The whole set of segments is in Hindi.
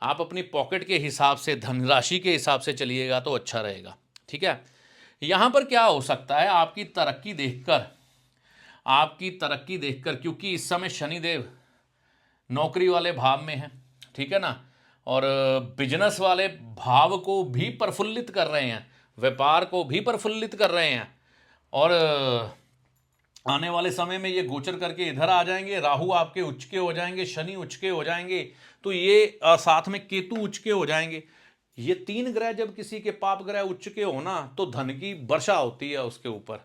आप अपनी पॉकेट के हिसाब से, धनराशि के हिसाब से चलिएगा तो अच्छा रहेगा। ठीक है, यहाँ पर क्या हो सकता है, आपकी तरक्की देखकर, क्योंकि इस समय शनिदेव नौकरी वाले भाव में है, ठीक है ना, और बिजनेस वाले भाव को भी प्रफुल्लित कर रहे हैं, व्यापार को भी प्रफुल्लित कर रहे हैं। और आने वाले समय में ये गोचर करके इधर आ जाएंगे, राहु आपके उच्च के हो जाएंगे, शनि उच्च के हो जाएंगे, तो ये साथ में केतु उच्च के हो जाएंगे। ये तीन ग्रह जब किसी के पाप ग्रह उच्च के हो ना, तो धन की वर्षा होती है उसके ऊपर,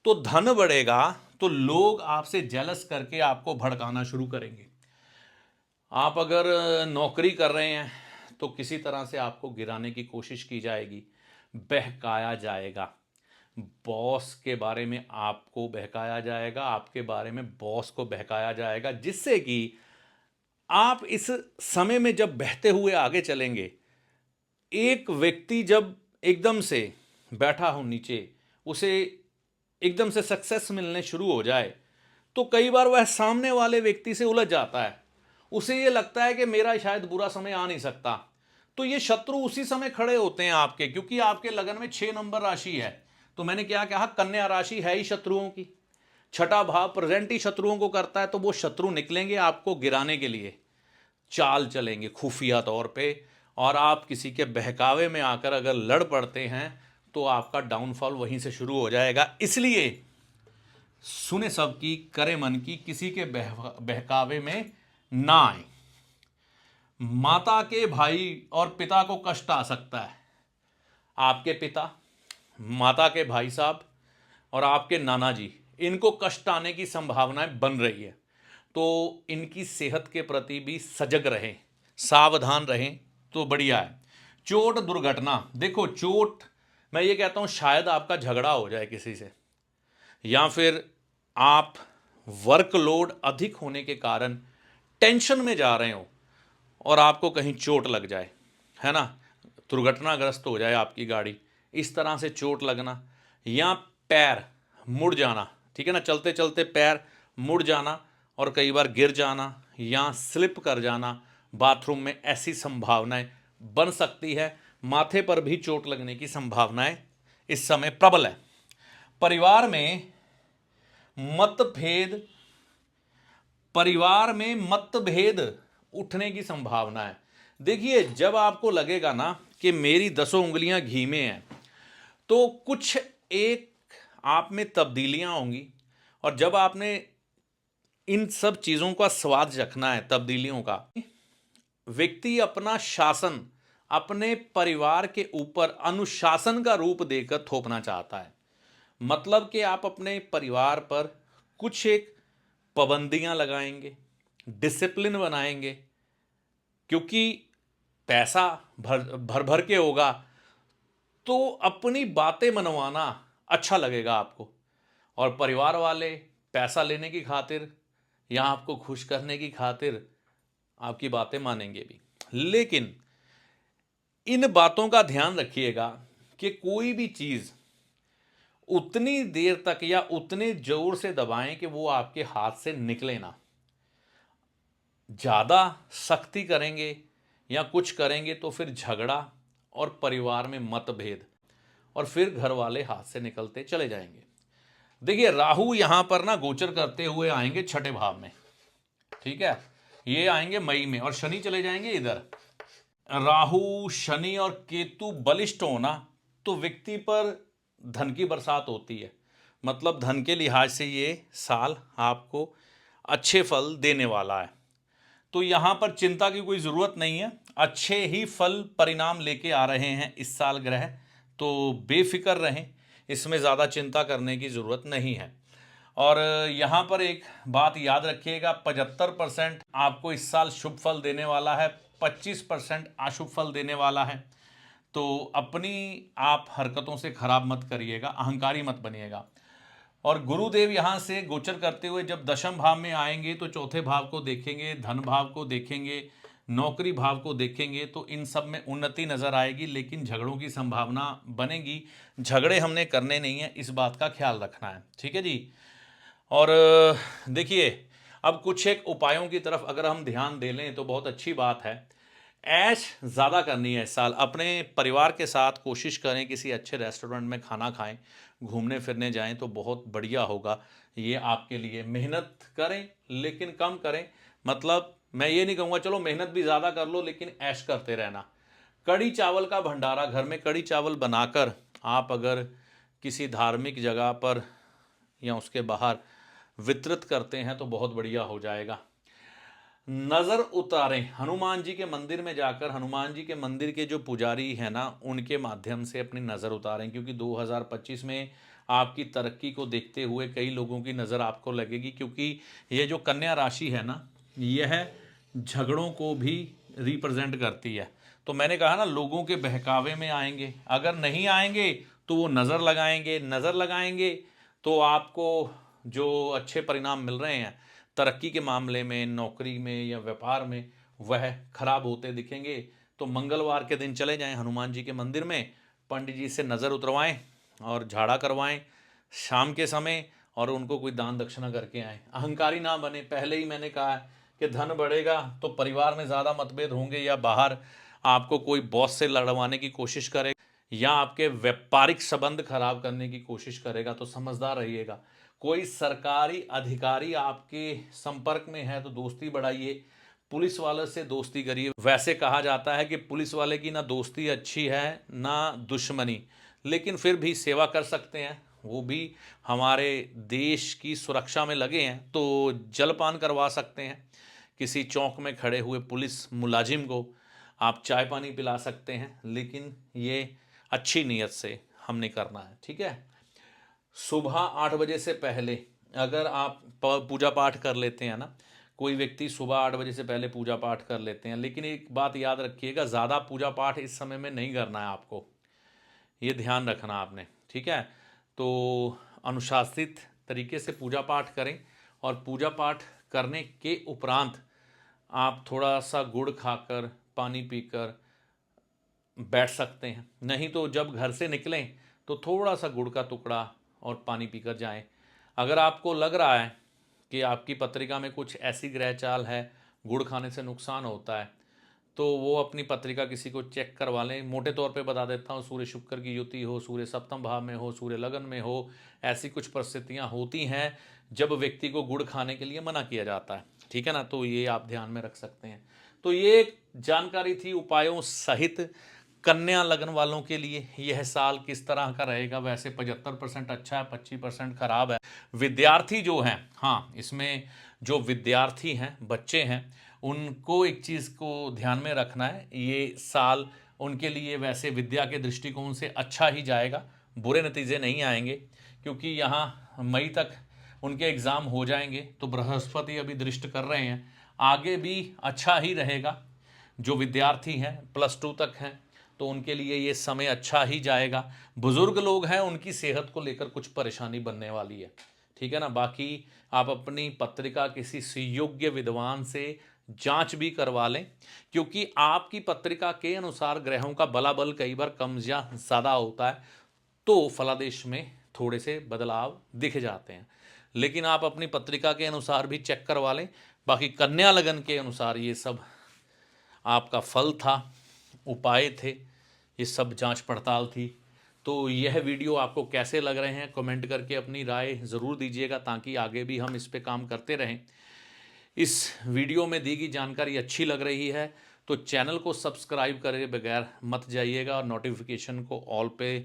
तो धन बढ़ेगा, तो लोग आपसे जेलस करके आपको भड़काना शुरू करेंगे। आप अगर नौकरी कर रहे हैं तो किसी तरह से आपको गिराने की कोशिश की जाएगी, बहकाया जाएगा, बॉस के बारे में आपको बहकाया जाएगा, आपके बारे में बॉस को बहकाया जाएगा, जिससे कि आप इस समय में जब बहते हुए आगे चलेंगे, एक व्यक्ति जब एकदम से बैठा हो नीचे, उसे एकदम से सक्सेस मिलने शुरू हो जाए, तो कई बार वह सामने वाले व्यक्ति से उलझ जाता है, उसे ये लगता है कि मेरा शायद बुरा समय आ नहीं सकता, तो ये शत्रु उसी समय खड़े होते हैं आपके, क्योंकि आपके लगन में 6 नंबर राशि है। तो मैंने क्या कहा, कन्या राशि है ही शत्रुओं की, छठा भाव प्रेजेंट ही शत्रुओं को करता है, तो वो शत्रु निकलेंगे आपको गिराने के लिए, चाल चलेंगे खुफिया तौर पे, और आप किसी के बहकावे में आकर अगर लड़ पड़ते हैं तो आपका डाउनफॉल वहीं से शुरू हो जाएगा। इसलिए सुने सबकी, करे मन की, किसी के बहकावे में ना आए। माता के भाई और पिता को कष्ट आ सकता है, आपके पिता, माता के भाई साहब और आपके नाना जी, इनको कष्ट आने की संभावनाएं बन रही है, तो इनकी सेहत के प्रति भी सजग रहें, सावधान रहें तो बढ़िया है। चोट दुर्घटना, देखो चोट, मैं ये कहता हूं शायद आपका झगड़ा हो जाए किसी से, या फिर आप वर्कलोड अधिक होने के कारण टेंशन में जा रहे हो और आपको कहीं चोट लग जाए, है ना, दुर्घटनाग्रस्त हो जाए आपकी गाड़ी, इस तरह से चोट लगना, या पैर मुड़ जाना, ठीक है ना, चलते चलते पैर मुड़ जाना और कई बार गिर जाना या स्लिप कर जाना बाथरूम में, ऐसी संभावनाएं बन सकती है। माथे पर भी चोट लगने की संभावनाएं इस समय प्रबल है। परिवार में मतभेद, उठने की संभावना है। देखिए, जब आपको लगेगा ना कि मेरी 10 उंगलियां घी में हैं, तो कुछ एक आप में तब्दीलियां होंगी, और जब आपने इन सब चीज़ों का स्वाद चखना है, तब्दीलियों का, व्यक्ति अपना शासन अपने परिवार के ऊपर अनुशासन का रूप देकर थोपना चाहता है। मतलब कि आप अपने परिवार पर कुछ एक पाबंदियां लगाएंगे, डिसिप्लिन बनाएंगे, क्योंकि पैसा भर भर के होगा, तो अपनी बातें मनवाना अच्छा लगेगा आपको, और परिवार वाले पैसा लेने की खातिर या आपको खुश करने की खातिर आपकी बातें मानेंगे भी। लेकिन इन बातों का ध्यान रखिएगा कि कोई भी चीज़ उतनी देर तक या उतने जोर से दबाएं कि वो आपके हाथ से निकले ना। ज़्यादा सख्ती करेंगे या कुछ करेंगे तो फिर झगड़ा और परिवार में मतभेद, और फिर घर वाले हाथ से निकलते चले जाएंगे। देखिए, राहु यहां पर ना गोचर करते हुए आएंगे छठे भाव में, ठीक है, ये आएंगे मई में, और शनि चले जाएंगे इधर। राहु, शनि और केतु बलिष्ठ होना, तो व्यक्ति पर धन की बरसात होती है, मतलब धन के लिहाज से ये साल आपको अच्छे फल देने वाला है, तो यहाँ पर चिंता की कोई ज़रूरत नहीं है, अच्छे ही फल परिणाम लेके आ रहे हैं इस साल ग्रह, तो बेफिक्र रहें, इसमें ज़्यादा चिंता करने की ज़रूरत नहीं है। और यहाँ पर एक बात याद रखिएगा, 75% आपको इस साल शुभ फल देने वाला है, 25% अशुभ फल देने वाला है, तो अपनी आप हरकतों से खराब मत करिएगा, अहंकारी मत बनिएगा। और गुरुदेव यहाँ से गोचर करते हुए जब दशम भाव में आएंगे तो चौथे भाव को देखेंगे, धन भाव को देखेंगे, नौकरी भाव को देखेंगे, तो इन सब में उन्नति नज़र आएगी, लेकिन झगड़ों की संभावना बनेगी। झगड़े हमने करने नहीं है, इस बात का ख्याल रखना है, ठीक है जी। और देखिए, अब कुछ एक उपायों की तरफ अगर हम ध्यान दे लें तो बहुत अच्छी बात है। ऐश ज़्यादा करनी है इस साल। अपने परिवार के साथ कोशिश करें किसी अच्छे रेस्टोरेंट में खाना खाएं, घूमने फिरने जाएं तो बहुत बढ़िया होगा ये आपके लिए। मेहनत करें लेकिन कम करें, मतलब मैं ये नहीं कहूँगा चलो मेहनत भी ज़्यादा कर लो लेकिन ऐश करते रहना। कढ़ी चावल का भंडारा घर में कढ़ी चावल बनाकर आप अगर किसी धार्मिक जगह पर या उसके बाहर वितरित करते हैं तो बहुत बढ़िया हो जाएगा। नज़र उतारें, हनुमान जी के मंदिर में जाकर हनुमान जी के मंदिर के जो पुजारी हैं ना उनके माध्यम से अपनी नज़र उतारें, क्योंकि 2025 में आपकी तरक्की को देखते हुए कई लोगों की नज़र आपको लगेगी, क्योंकि ये जो कन्या राशि है ना यह झगड़ों को भी रिप्रेजेंट करती है। तो मैंने कहा ना लोगों के बहकावे में आएंगे, अगर नहीं आएंगे तो वो नज़र लगाएंगे तो आपको जो अच्छे परिणाम मिल रहे हैं तरक्की के मामले में, नौकरी में या व्यापार में, वह खराब होते दिखेंगे। तो मंगलवार के दिन चले जाएं हनुमान जी के मंदिर में, पंडित जी से नज़र उतरवाएं और झाड़ा करवाएं शाम के समय, और उनको कोई दान दक्षिणा करके आएँ। अहंकारी ना बने, पहले ही मैंने कहा है कि धन बढ़ेगा तो परिवार में ज़्यादा मतभेद होंगे, या बाहर आपको कोई बॉस से लड़वाने की कोशिश करेगा या आपके व्यापारिक संबंध खराब करने की कोशिश करेगा, तो समझदार रहिएगा। कोई सरकारी अधिकारी आपके संपर्क में है तो दोस्ती बढ़ाइए, पुलिस वाले से दोस्ती करिए। वैसे कहा जाता है कि पुलिस वाले की ना दोस्ती अच्छी है ना दुश्मनी, लेकिन फिर भी सेवा कर सकते हैं, वो भी हमारे देश की सुरक्षा में लगे हैं तो जलपान करवा सकते हैं। किसी चौक में खड़े हुए पुलिस मुलाजिम को आप चाय पानी पिला सकते हैं, लेकिन ये अच्छी नीयत से हमने करना है, ठीक है। सुबह 8 बजे से पहले अगर आप पूजा पाठ कर लेते हैं ना, कोई व्यक्ति सुबह 8 बजे से पहले पूजा पाठ कर लेते हैं, लेकिन एक बात याद रखिएगा ज़्यादा पूजा पाठ इस समय में नहीं करना है आपको, ये ध्यान रखना आपने, ठीक है। तो अनुशासित तरीके से पूजा पाठ करें, और पूजा पाठ करने के उपरांत आप थोड़ा सा गुड़ खाकर पानी पीकर बैठ सकते हैं, नहीं तो जब घर से निकलें तो थोड़ा सा गुड़ का टुकड़ा और पानी पीकर जाएं। अगर आपको लग रहा है कि आपकी पत्रिका में कुछ ऐसी ग्रह चाल है गुड़ खाने से नुकसान होता है, तो वो अपनी पत्रिका किसी को चेक करवा लें। मोटे तौर पे बता देता हूँ, सूर्य शुक्र की युति हो, सूर्य सप्तम भाव में हो, सूर्य लगन में हो, ऐसी कुछ परिस्थितियाँ होती हैं जब व्यक्ति को गुड़ खाने के लिए मना किया जाता है, ठीक है ना। तो ये आप ध्यान में रख सकते हैं। तो ये एक जानकारी थी उपायों सहित कन्या लगन वालों के लिए यह साल किस तरह का रहेगा। वैसे 75% अच्छा है, 25% खराब है। विद्यार्थी जो हैं, हाँ इसमें जो विद्यार्थी हैं, बच्चे हैं, उनको एक चीज़ को ध्यान में रखना है, ये साल उनके लिए वैसे विद्या के दृष्टिकोण से अच्छा ही जाएगा, बुरे नतीजे नहीं आएंगे, क्योंकि यहाँ मई तक उनके एग्ज़ाम हो जाएंगे। तो बृहस्पति अभी दृष्ट कर रहे हैं, आगे भी अच्छा ही रहेगा। जो विद्यार्थी हैं +2 तक हैं तो उनके लिए ये समय अच्छा ही जाएगा। बुजुर्ग लोग हैं उनकी सेहत को लेकर कुछ परेशानी बनने वाली है, ठीक है ना। बाकी आप अपनी पत्रिका किसी सुयोग्य विद्वान से जांच भी करवा लें, क्योंकि आपकी पत्रिका के अनुसार ग्रहों का बलाबल कई बार कम या ज़्यादा होता है, तो फलादेश में थोड़े से बदलाव दिख जाते हैं। लेकिन आप अपनी पत्रिका के अनुसार भी चेक करवा लें। बाकी कन्या लगन के अनुसार ये सब आपका फल था, उपाय थे, ये सब जांच पड़ताल थी। तो यह वीडियो आपको कैसे लग रहे हैं कमेंट करके अपनी राय ज़रूर दीजिएगा, ताकि आगे भी हम इस पे काम करते रहें। इस वीडियो में दी गई जानकारी अच्छी लग रही है तो चैनल को सब्सक्राइब करे बगैर मत जाइएगा, और नोटिफिकेशन को ऑल पे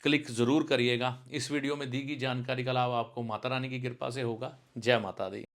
क्लिक ज़रूर करिएगा। इस वीडियो में दी गई जानकारी का लाभ आपको माता रानी की कृपा से होगा। जय माता दी।